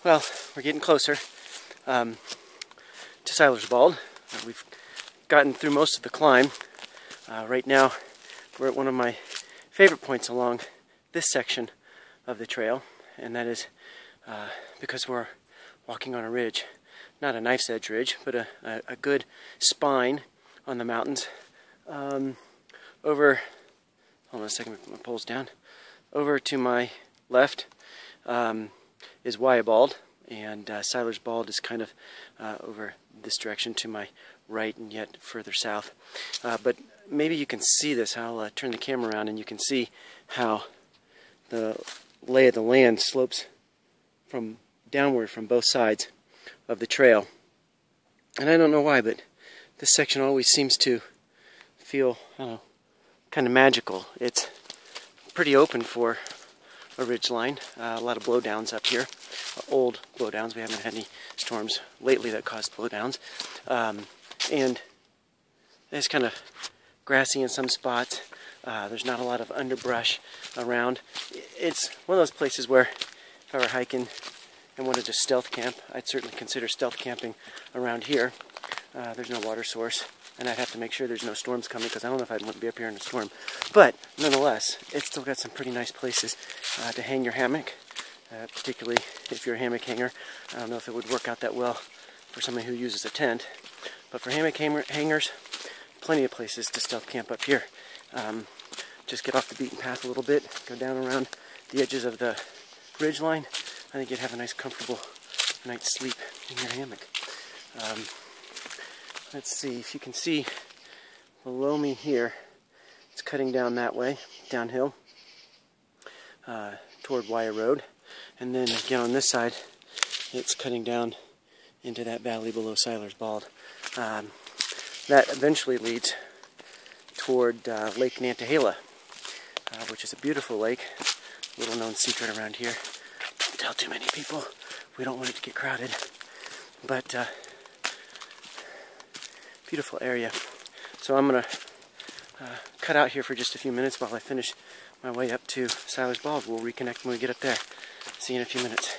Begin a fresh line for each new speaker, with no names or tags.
Well, we're getting closer to Silers Bald. We've gotten through most of the climb. Right now, we're at one of my favorite points along this section of the trail, and that is because we're walking on a ridge. Not a knife's edge ridge, but a good spine on the mountains. Over, hold on a second, my pole's down. Over to my left is Bald, and Silers Bald is kind of over this direction to my right and yet further south. But maybe you can see this. I'll turn the camera around and you can see how the lay of the land slopes from downward from both sides of the trail. And I don't know why, but this section always seems to feel, I don't know, kind of magical. It's pretty open for a ridge line. A lot of blowdowns up here, old blowdowns. We haven't had any storms lately that caused blowdowns. And it's kind of grassy in some spots. There's not a lot of underbrush around. It's one of those places where if I were hiking and wanted to stealth camp, I'd certainly consider stealth camping around here. There's no water source, and I'd have to make sure there's no storms coming, because I don't know if I'd want to be up here in a storm. But nonetheless, it's still got some pretty nice places to hang your hammock, particularly if you're a hammock hanger. I don't know if it would work out that well for somebody who uses a tent, but for hammock hangers, plenty of places to stealth camp up here. Just get off the beaten path a little bit, go down around the edges of the ridge line. I think you'd have a nice, comfortable night's sleep in your hammock. Let's see if you can see below me here. It's cutting down that way, downhill, toward Wire Road. And then again on this side, it's cutting down into that valley below Silers Bald. That eventually leads toward Lake Nantahala, which is a beautiful lake. Little known secret around here. Don't tell too many people. We don't want it to get crowded. But beautiful area. So I'm going to cut out here for just a few minutes while I finish my way up to Silers Bald. We'll reconnect when we get up there. See you in a few minutes.